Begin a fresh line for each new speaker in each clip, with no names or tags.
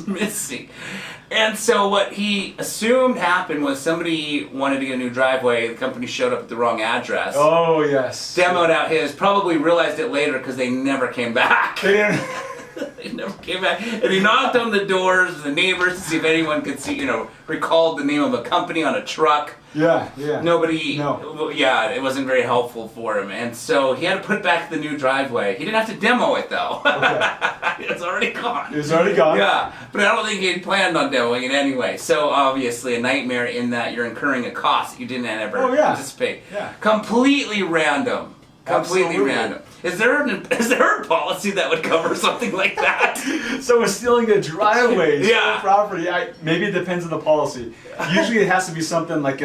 was missing. And so what he assumed happened was somebody wanted to get a new driveway. The company showed up at the wrong address.
Oh, yes.
Demoed out his, probably realized it later because they never came back.
They didn't.
They never came back. And he knocked on the doors of the neighbors to see if anyone could see, recalled the name of a company on a truck.
Yeah.
Nobody,
No.
Yeah, it wasn't very helpful for him. And so he had to put back the new driveway. He didn't have to demo it though.
Okay.
It's already gone.
It's already gone.
Yeah, but I don't think he had planned on demoing it anyway. So obviously a nightmare in that you're incurring a cost you didn't ever anticipate.
Yeah.
Completely random. Completely
Absolutely.
random. Is there a policy that would cover something like that?
So we're stealing a driveway,
Yeah.
property. Maybe it depends on the policy. Usually it has to be something like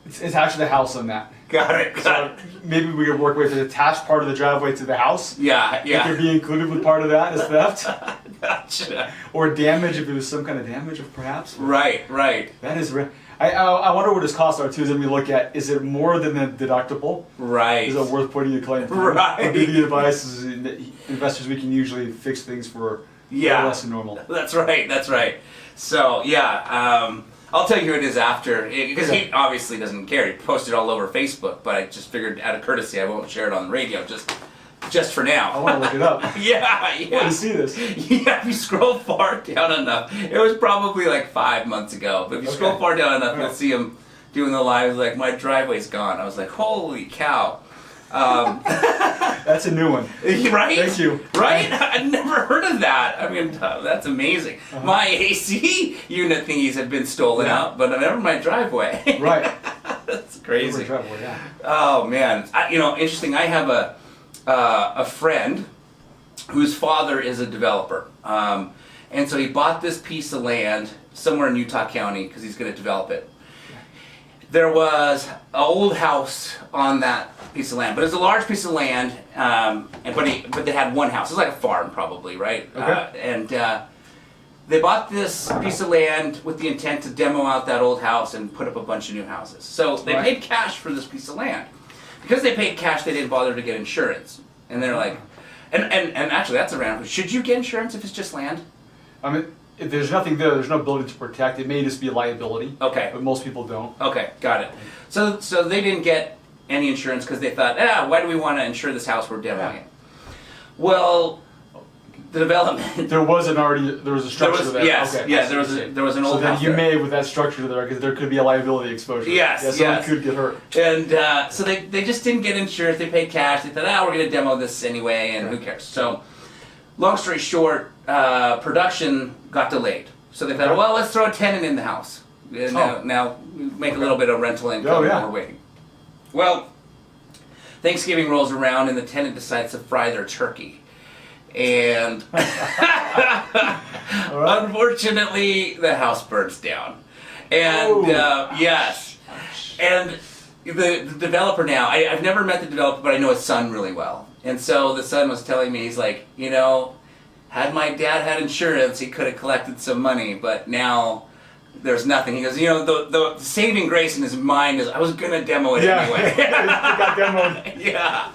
it's actually the house on that.
Got it.
So maybe we could work with the attached part of the driveway to the house.
Yeah.
It could be included with part of that as theft.
Gotcha.
Or damage if it was some kind of damage, perhaps.
Right.
That is. I wonder what his costs are too. As we look at, is it more than the deductible?
Right.
Is it worth putting a claim for?
Right.
Or do the advice is investors we can usually fix things for less than normal.
That's right. So I'll tell you who it is after, because he obviously doesn't care. He posted all over Facebook, but I just figured out of courtesy I won't share it on the radio just for now.
I want to look it up.
Yeah.
I want to see this.
Yeah, if you scroll far down enough, it was probably like 5 months ago, but if you scroll far down enough, you'll see him doing the live, like, my driveway's gone. I was like, holy cow.
That's a new one.
Right?
Thank you.
Right? I'd never heard of that. I mean, that's amazing. My AC unit thingies have been stolen out, but never my driveway.
Right.
That's crazy.
Driveway, yeah.
Oh, man. Interesting. I have a friend whose father is a developer. And so he bought this piece of land somewhere in Utah County because he's going to develop it. There was an old house on that piece of land, but it was a large piece of land, but they had one house. It was like a farm probably, right?
Okay.
They bought this piece of land with the intent to demo out that old house and put up a bunch of new houses. So they paid cash for this piece of land. Because they paid cash, they didn't bother to get insurance. And they're like, and actually that's around. Should you get insurance if it's just land?
I mean, if there's nothing there, there's no building to protect. It may just be a liability.
Okay.
But most people don't.
Okay, got it. So they didn't get any insurance because they thought, why do we want to insure this house we're demoing it? Well, the development.
There was a structure there.
Yes,
okay,
yeah, there was an old house.
So then you may, with that structure there, because there could be a liability exposure.
Yes,
someone could get hurt.
And so they just didn't get insurance. They paid cash. They thought, we're going to demo this anyway, and who cares? So, long story short, production got delayed. So they thought, well, let's throw a tenant in the house. Now make a little bit of rental income while we're waiting. Well, Thanksgiving rolls around and the tenant decides to fry their turkey. And unfortunately, the house burns down. And yes. And the developer now, I've never met the developer, but I know his son really well. And so the son was telling me, he's like, had my dad had insurance, he could have collected some money, but now there's nothing. He goes, the saving grace in his mind is, I was going to demo it anyway.
It got demoed.
Yeah,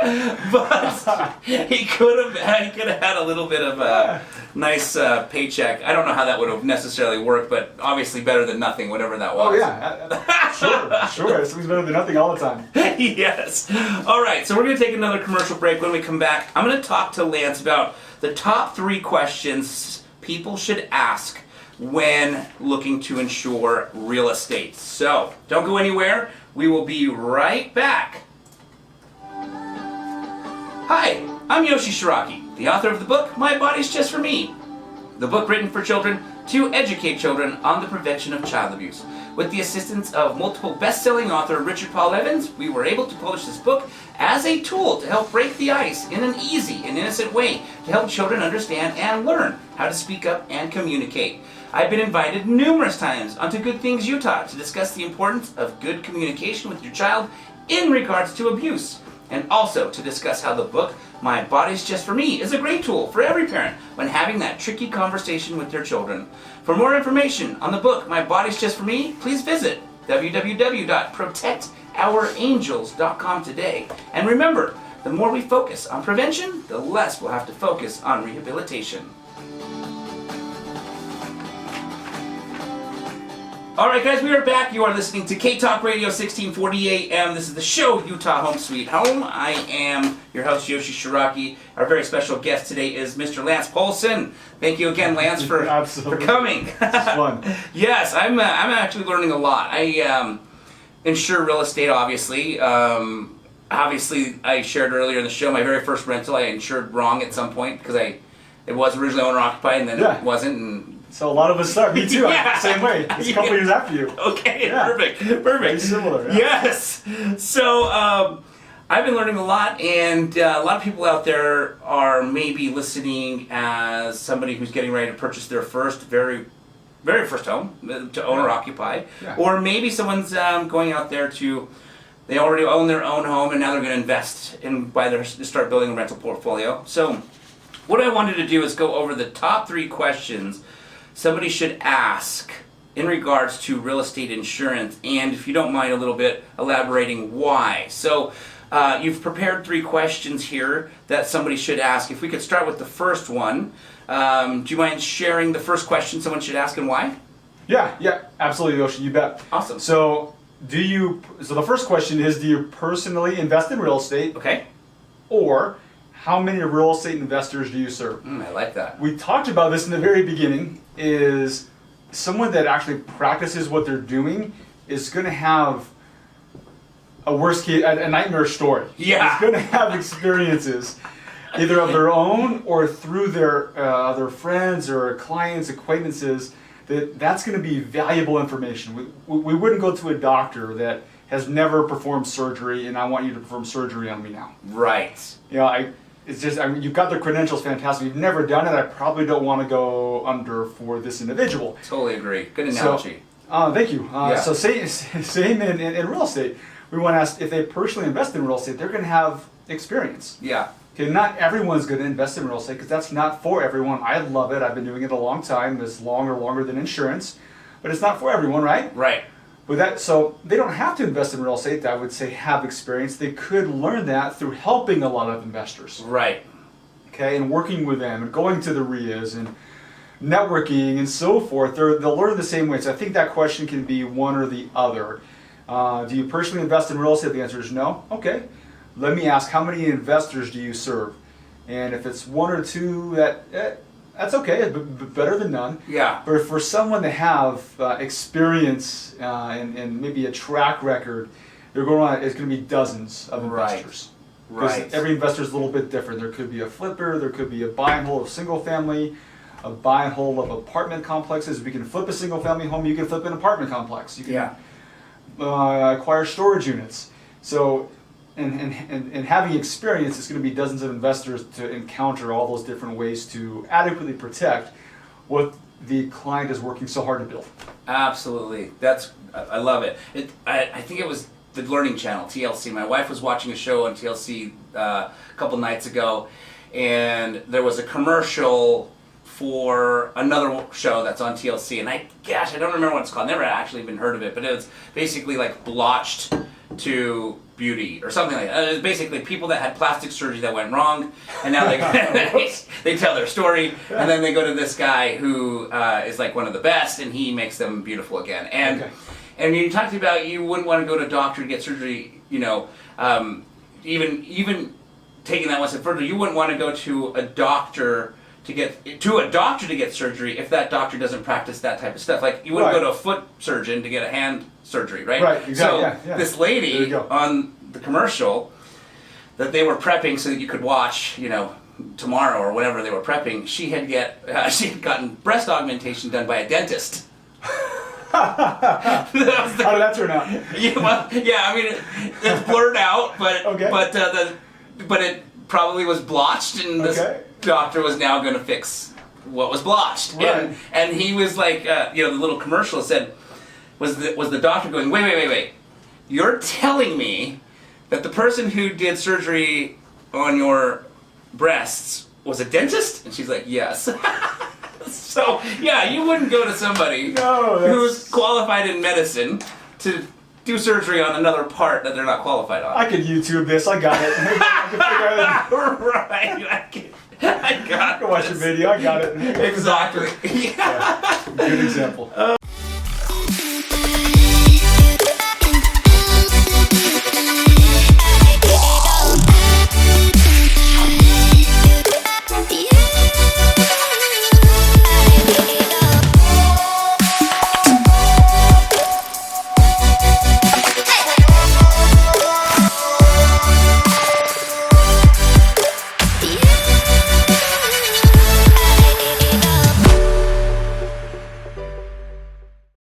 but he could have had a little bit of a nice paycheck. I don't know how that would have necessarily worked, but obviously better than nothing, whatever that was.
Oh yeah, sure. Something's better than nothing all the time.
Yes. All right, so we're going to take another commercial break. When we come back, I'm going to talk to Lance about the top 3 questions people should ask when looking to insure real estate. So, don't go anywhere. We will be right back. Hi, I'm Yoshi Shiraki, the author of the book, My Body's Just For Me. The book written for children to educate children on the prevention of child abuse. With the assistance of multiple best-selling author Richard Paul Evans, we were able to publish this book as a tool to help break the ice in an easy and innocent way to help children understand and learn how to speak up and communicate. I've been invited numerous times onto Good Things Utah to discuss the importance of good communication with your child in regards to abuse, and also to discuss how the book, My Body's Just For Me, is a great tool for every parent when having that tricky conversation with their children. For more information on the book, My Body's Just For Me, please visit www.protectourangels.com today. And remember, the more we focus on prevention, the less we'll have to focus on rehabilitation. All right, guys, we are back. You are listening to K-Talk Radio 1640 AM. This is the show, Utah Home Sweet Home. I am your host, Yoshi Shiraki. Our very special guest today is Mr. Lance Polson. Thank you again, Lance, for coming.
It's fun.
Yes, I'm actually learning a lot. I insure real estate, obviously. Obviously, I shared earlier in the show, my very first rental I insured wrong at some point because it was originally owner-occupied and then it wasn't. And
so a lot of us start. Me too. I'm the same way. It's a couple years after you.
Okay, perfect. Very
similar. Yeah.
Yes. So I've been learning a lot, and a lot of people out there are maybe listening as somebody who's getting ready to purchase their very first home to own or occupy, or maybe someone's going out there they already own their own home and now they're going to invest and start building a rental portfolio. So what I wanted to do is go over the top 3 questions somebody should ask in regards to real estate insurance, and if you don't mind a little bit elaborating why. So you've prepared 3 questions here that somebody should ask. If we could start with the first one, do you mind sharing the first question someone should ask and why?
Yeah, absolutely, Yoshi, you bet.
Awesome.
So the first question is, do you personally invest in real estate?
Okay.
Or how many real estate investors do you serve?
I like that.
We talked about this in the very beginning, is someone that actually practices what they're doing is going to have a worst case, a nightmare story.
Yeah.
Is going to have experiences either of their own or through their friends or clients, acquaintances. That's going to be valuable information. We wouldn't go to a doctor that has never performed surgery and I want you to perform surgery on me now.
Right.
You know, you've got the credentials, fantastic. You've never done it. I probably don't want to go under for this individual.
Totally agree. Good analogy.
Thank you. So same in real estate. We want to ask if they personally invest in real estate, they're going to have experience.
Yeah.
Okay, not everyone's going to invest in real estate because that's not for everyone. I love it. I've been doing it a long time. It's longer than insurance, but it's not for everyone, right?
Right.
So they don't have to invest in real estate. I would say have experience. They could learn that through helping a lot of investors.
Right.
Okay, and working with them and going to the RIAs and networking and so forth. They'll learn the same way. So I think that question can be one or the other. Do you personally invest in real estate? The answer is no. Okay. Let me ask, how many investors do you serve? And if it's 1 or 2, that's okay, but better than none.
Yeah.
But for someone to have experience and maybe a track record, it's going to be dozens of investors.
Right.
Because every investor is a little bit different. There could be a flipper, there could be a buy and hold of single family, a buy and hold of apartment complexes. We can flip a single family home, you can flip an apartment complex. You can acquire storage units. So, and having experience, it's going to be dozens of investors to encounter all those different ways to adequately protect what the client is working so hard to build.
Absolutely. I love it. I think it was the Learning Channel, TLC. My wife was watching a show on TLC a couple nights ago, and there was a commercial for another show that's on TLC, and I don't remember what it's called. Never actually even heard of it, but it was basically like blotched to beauty or something like that. It was basically people that had plastic surgery that went wrong, and now they tell their story, and then they go to this guy who is like one of the best, and he makes them beautiful again. And you talked about you wouldn't want to go to a doctor to get surgery. You know, even taking that one step further, you wouldn't want to go to a doctor to get surgery if that doctor doesn't practice that type of stuff. Like you wouldn't go to a foot surgeon to get a hand surgery, right?
Right, exactly.
So this lady on the commercial that they were prepping so that you could watch, tomorrow or whenever they were prepping, she had gotten breast augmentation done by a dentist.
How did that turn out?
It's blurred out, but it probably was blotched, and this doctor was now going to fix what was blotched.
Right.
And he was like, the little commercial said, was the doctor going, wait, you're telling me that the person who did surgery on your breasts was a dentist? And she's like, yes. So, you wouldn't go to somebody who's qualified in medicine to do surgery on another part that they're not qualified on.
I could YouTube this. I got it. I can figure it out.
Right. I got it.
Go watch your video. I got it.
Exactly.
Good example.